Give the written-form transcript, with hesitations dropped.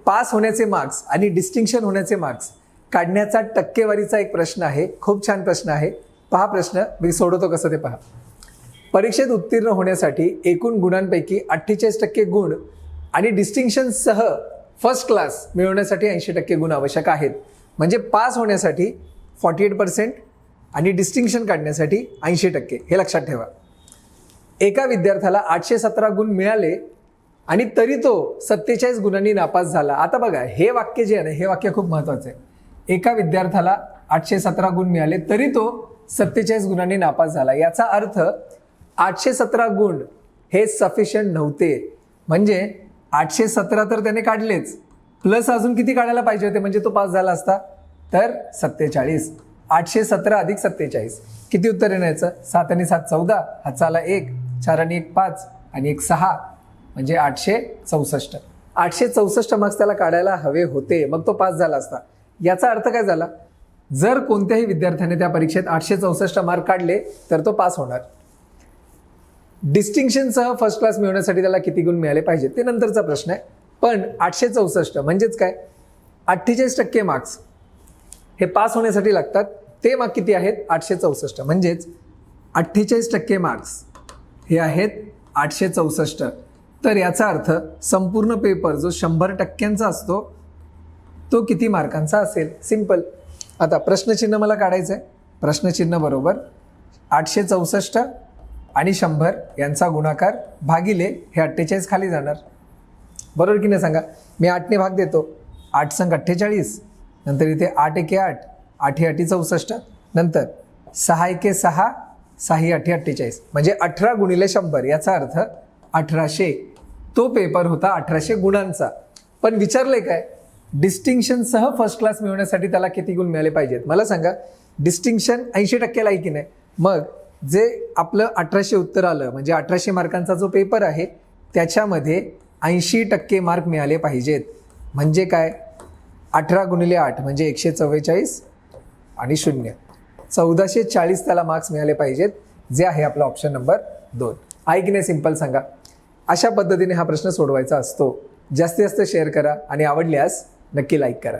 Pass होण्याचे marks आणि distinction होण्याचे मार्क्स काढण्याचा टक्केवारीचा एक प्रश्न आहे. खूप छान प्रश्न आहे. पहा प्रश्न मी सोडवतो कसं ते पहा. परीक्षेत उत्तीर्ण होण्यासाठी एकूण गुणांपैकी 48% गुण आणि डिस्टिंक्शनसह फर्स्ट क्लास मिळवण्यासाठी 80% गुण आवश्यक आहेत. म्हणजे पास होण्यासाठी 48% आणि डिस्टिंक्शन काढण्यासाठी 80%. हे लक्षात ठेवा. एका विद्यार्थ्याला 817 गुण मिळाले आणि तरी तो 47 गुणांनी नापास झाला. आता बघा हे वाक्य जे आहे ना, हे वाक्य खूप महत्त्वाचं आहे. एका विद्यार्थ्याला 817 गुण मिळाले तरी तो 47 गुणांनी नापास झाला. याचा अर्थ 817 गुण हे सफिशियंट नव्हते. म्हणजे 817 तर त्याने काढलेच, प्लस अजून किती काढायला पाहिजे होते म्हणजे तो पास झाला असता? तर 47. 817 अधिक 47 किती उत्तर येण्याचं? 7 आणि 7 14, हातचा आला 1, 4 आणि 1 5 आणि 1 6 म्हणजे 864. 864 मार्क्स त्याला काढायला हवे होते, मग तो पास झाला असता. याचा अर्थ काय झाला? जर कोणत्याही विद्यार्थ्याने त्या परीक्षेत 864 मार्क काढले तर तो पास होणार. डिस्टिंक्शनसह फर्स्ट क्लास मिळवण्यासाठी त्याला किती गुण मिळाले पाहिजे ते नंतरचा प्रश्न आहे. पण 864 म्हणजेच काय? 48% मार्क्स हे पास होण्यासाठी लागतात. ते मार्क किती आहेत? 864. म्हणजेच 48% मार्क्स हे आहेत 864. तर याचा अर्थ संपूर्ण पेपर जो 100% असतो तो किती मार्कांचा असेल? सिंपल. आता प्रश्नचिन्ह मला काढायचं आहे. प्रश्नचिन्ह बरोबर 864 आणि 100 यांचा गुणाकार भागिले हे 48 खाली जाणार. बरोबर की नाही सांगा? मी 8ने भाग देतो. 8 संग 48, नंतर इथे 8 एके 8, 8 8 64, नंतर 6 एके 6, 6 8 48 म्हणजे 18 गुणिले 100. याचा अर्थ 1800. तो पेपर होता 1800 गुणांचा. पण विचारले काय? डिस्टिंक्शनसह फर्स्ट क्लास मिळवण्यासाठी त्याला किती गुण मिळाले पाहिजेत? मला सांगा. डिस्टिंक्शन 80% ला आहे की नाही? मग जे आपलं 1800 उत्तर आलं म्हणजे 1800 मार्कांचा जो पेपर आहे त्याच्यामध्ये 80% मार्क मिळाले पाहिजेत. म्हणजे काय? 18 गुणिले 8 म्हणजे 144 आणि 0 1440 त्याला मार्क्स मिळाले पाहिजेत, जे आहे आपला ऑप्शन नंबर 2. आहे की नाही? सिंपल सांगा. अशा पद्धतीने हा प्रश्न सोडवायचा असतो. जास्तीत जास्त शेअर करा आणि आवडल्यास नक्की लाईक करा.